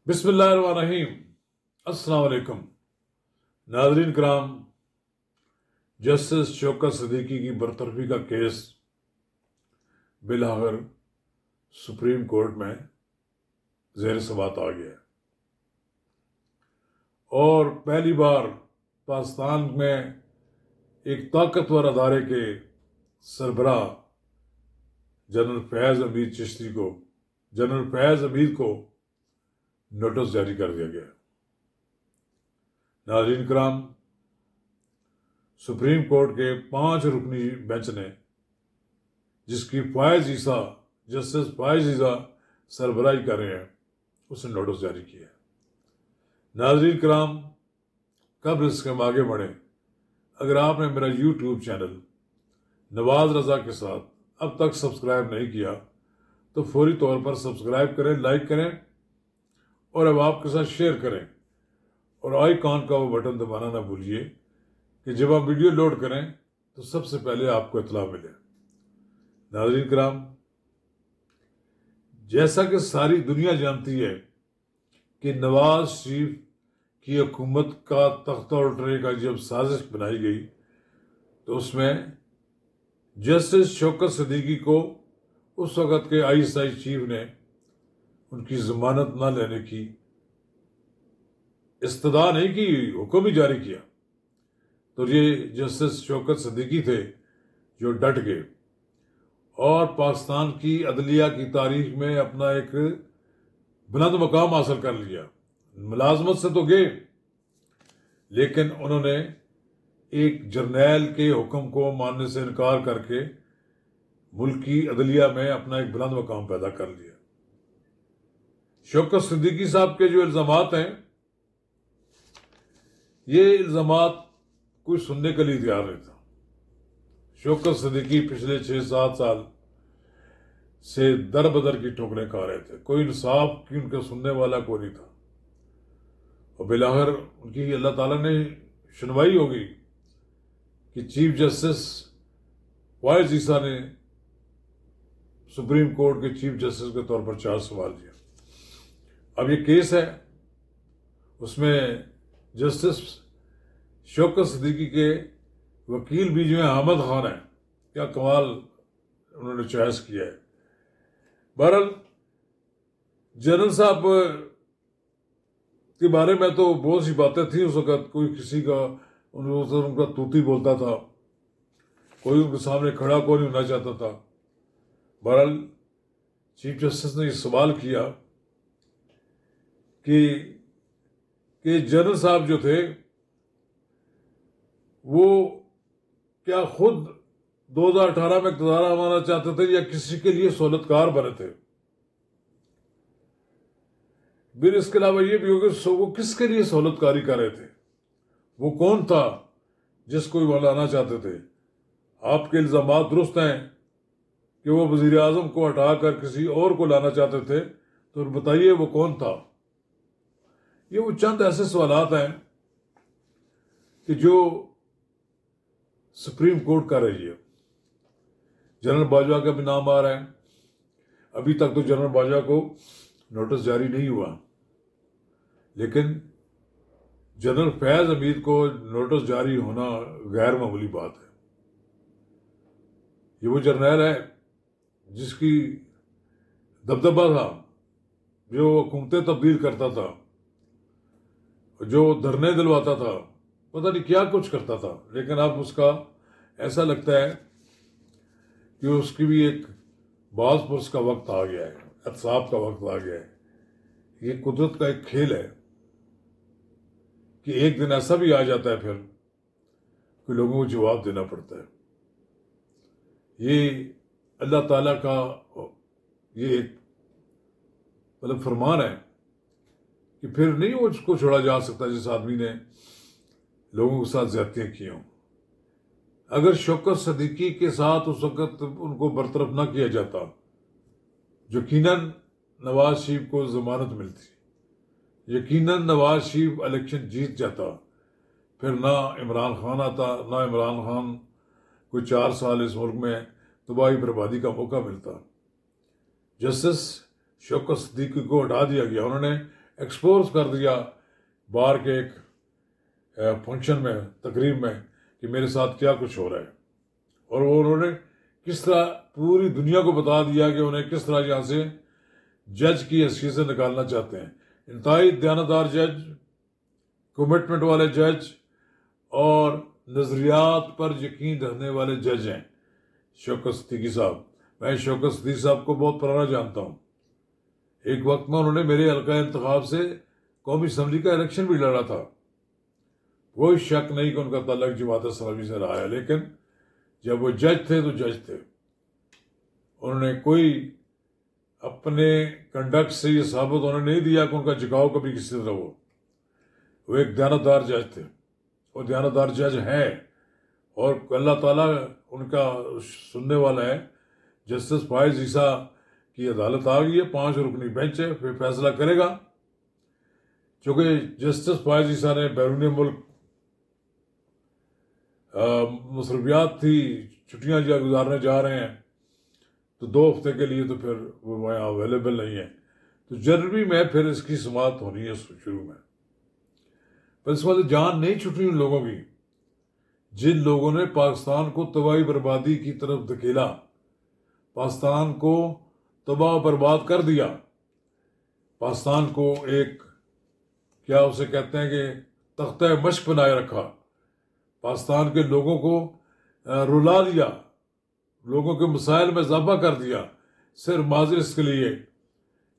بسم اللہ الرحمن الرحیم۔ السلام علیکم ناظرین کرام، جسٹس شوکت صدیقی کی برطرفی کا کیس بالآخر سپریم کورٹ میں زیر سماعت آ گیا اور پہلی بار پاکستان میں ایک طاقتور ادارے کے سربراہ جنرل فیض حمید کو نوٹس جاری کر دیا گیا۔ ناظرین کرام، سپریم کورٹ کے 5 رکنی بینچ نے، جس کی جسٹس فائز عیسیٰ سربراہی کر رہے ہیں، اس نے نوٹس جاری کیا ہے۔ ناظرین کرام، قبل اس کے ہم آگے بڑھیں، اگر آپ نے میرا یوٹیوب چینل نواز رضا کے ساتھ اب تک سبسکرائب نہیں کیا تو فوری طور پر سبسکرائب کریں، لائک کریں اور اب آپ کے ساتھ شیئر کریں، اور آئیکن کا وہ بٹن دبانا نہ بھولیے کہ جب آپ ویڈیو لوڈ کریں تو سب سے پہلے آپ کو اطلاع ملے۔ ناظرین کرام، جیسا کہ ساری دنیا جانتی ہے کہ نواز شریف کی حکومت کا تختہ الٹنے کا جب سازش بنائی گئی تو اس میں جسٹس شوکت صدیقی کو اس وقت کے ISI چیف نے ان کی ضمانت نہ لینے کی استدعا نہیں کی، حکم ہی جاری کیا، تو یہ جسٹس شوکت صدیقی تھے جو ڈٹ گئے اور پاکستان کی عدلیہ کی تاریخ میں اپنا ایک بلند مقام حاصل کر لیا۔ ملازمت سے تو گئے، لیکن انہوں نے ایک جرنیل کے حکم کو ماننے سے انکار کر کے ملکی عدلیہ میں اپنا ایک بلند مقام پیدا کر لیا۔ شوکت صدیقی صاحب کے جو الزامات ہیں، یہ الزامات کوئی سننے کے لیے تیار نہیں تھا۔ شوکت صدیقی پچھلے 6-7 سال سے در بدر کی ٹھوکریں کھا رہے تھے، کوئی انصاف کی ان کا سننے والا کوئی نہیں تھا، اور بالآخر ان کی اللہ تعالیٰ نے سنوائی ہوگی کہ چیف جسٹس فائز عیسیٰ نے سپریم کورٹ کے چیف جسٹس کے طور پر چارج سنبھال لیا۔ اب یہ کیس ہے، اس میں جسٹس شوکت صدیقی کے وکیل بھی جو ہیں احمد خان ہیں، کیا کمال انہوں نے چوائس کیا ہے۔ بہرحال جنرل صاحب کے بارے میں تو بہت سی باتیں تھیں اس وقت، کوئی کسی کا ان کا توتی بولتا تھا، کوئی ان کے سامنے کھڑا کوئی نہیں ہونا چاہتا تھا۔ بہرحال چیف جسٹس نے یہ سوال کیا کہ جنرل صاحب جو تھے وہ کیا خود 2018 میں اقتدار آنا چاہتے تھے یا کسی کے لیے سہولت کار بنے تھے۔ پھر اس کے علاوہ یہ بھی ہوگا وہ کس کے لیے سہولت کاری کر رہے تھے، وہ کون تھا جس کو وہ لانا چاہتے تھے۔ آپ کے الزامات درست ہیں کہ وہ وزیر اعظم کو ہٹا کر کسی اور کو لانا چاہتے تھے، تو بتائیے وہ کون تھا۔ یہ وہ چند ایسے سوالات ہیں کہ جو سپریم کورٹ کر رہی ہے۔ جنرل باجوہ کا بھی نام آ رہا ہے، ابھی تک تو جنرل باجوہ کو نوٹس جاری نہیں ہوا، لیکن جنرل فیض حمید کو نوٹس جاری ہونا غیر معمولی بات ہے۔ یہ وہ جرنیل ہے جس کی دبدبہ تھا، جو حکومتیں تبدیل کرتا تھا، جو دھرنے دلواتا تھا، پتہ نہیں کیا کچھ کرتا تھا، لیکن اب اس کا ایسا لگتا ہے کہ اس کی بھی ایک باز پرس کا وقت آ گیا ہے، احتساب کا وقت آ گیا ہے۔ یہ قدرت کا ایک کھیل ہے کہ ایک دن ایسا بھی آ جاتا ہے پھر کہ لوگوں کو جواب دینا پڑتا ہے۔ یہ اللہ تعالیٰ کا یہ ایک فرمان ہے کہ پھر نہیں وہ اس کو چھوڑا جا سکتا جس آدمی نے لوگوں کے ساتھ زیادتیاں کی ہوں۔ اگر شوکت صدیقی کے ساتھ اس وقت ان کو برطرف نہ کیا جاتا، یقیناً نواز شریف کو ضمانت ملتی، یقیناً نواز شریف الیکشن جیت جاتا، پھر نہ عمران خان آتا، نہ عمران خان کوئی 4 سال اس ملک میں تباہی بربادی کا موقع ملتا۔ جسٹس شوکت صدیقی کو ہٹا دیا گیا، انہوں نے ایکسپوز کر دیا بار کے ایک فنکشن میں، تقریب میں، کہ میرے ساتھ کیا کچھ ہو رہا ہے، اور وہ انہوں نے کس طرح پوری دنیا کو بتا دیا کہ انہیں کس طرح یہاں سے جج کی حیثیت سے نکالنا چاہتے ہیں۔ انتہائی دیانتدار جج، کمٹمنٹ والے جج اور نظریات پر یقین رکھنے والے جج ہیں شوکت صدیقی صاحب۔ میں شوکت صدیقی صاحب کو بہت پرانا جانتا ہوں۔ ایک وقت میں انہوں نے میرے حلقہ انتخاب سے قومی اسمبلی کا الیکشن بھی لڑا تھا۔ کوئی شک نہیں کہ ان کا تعلق جماعت اسلامی سے رہا ہے، لیکن جب وہ جج تھے تو جج تھے۔ انہوں نے کوئی اپنے کنڈکٹ سے یہ ثابت انہوں نے نہیں دیا کہ ان کا جھکاؤ کبھی کسی طرح ہو۔ وہ ایک دیانتدار جج تھے اور دیانتدار جج ہیں، اور اللہ تعالیٰ ان کا سننے والا ہے۔ جسٹس فائز عیسیٰ کی عدالت آ گئی ہے، 5 رکنی بینچ ہے، پھر فیصلہ کرے گا۔ چونکہ جسٹس فائز عیسیٰ نے بیرون ملک مصروفیات تھی، چھٹیاں گزارنے جا رہے ہیں، تو 2 ہفتے کے لیے تو پھر وہ وہاں اویلیبل نہیں ہے، تو جنوری میں پھر اس کی سماعت ہونی ہے شروع میں۔ پر اس وقت جان نہیں چھٹی ان لوگوں کی جن لوگوں نے پاکستان کو تباہی بربادی کی طرف دھکیلا، پاکستان کو تباہ برباد کر دیا، پاکستان کو ایک کیا اسے کہتے ہیں کہ تختہ مشق بنائے رکھا، پاکستان کے لوگوں کو رلا دیا، لوگوں کے مسائل میں اضافہ کر دیا، صرف معذر اس کے لیے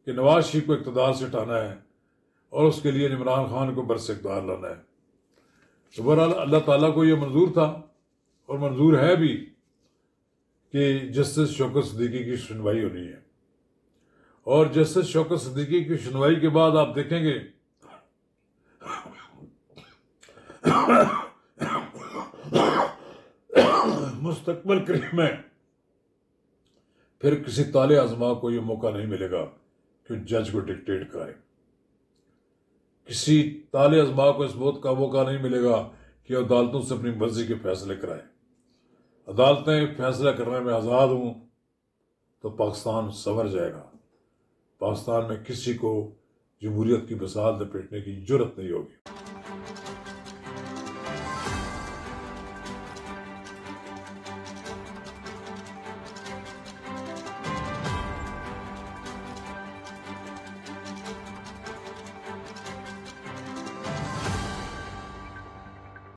کہ نواز شریف کو اقتدار سے ہٹانا ہے اور اس کے لیے عمران خان کو برس اقتدار لانا ہے۔ تو بہرحال اللہ تعالیٰ کو یہ منظور تھا اور منظور ہے بھی کہ جسٹس شوکت صدیقی کی سنوائی ہونی ہے، اور جسٹس شوکت صدیقی کی سنوائی کے بعد آپ دیکھیں گے مستقبل قریب میں پھر کسی طالع ازما کو یہ موقع نہیں ملے گا کہ جج کو ڈکٹیٹ کرائے، کسی طالع ازما کو اس بات کا موقع نہیں ملے گا کہ عدالتوں سے اپنی مرضی کے فیصلے کرائے۔ عدالتیں فیصلہ کرنے میں آزاد ہوں تو پاکستان سنور جائے گا، پاکستان میں کسی کو جمہوریت کی بساط لپیٹنے کی جرت نہیں ہوگی۔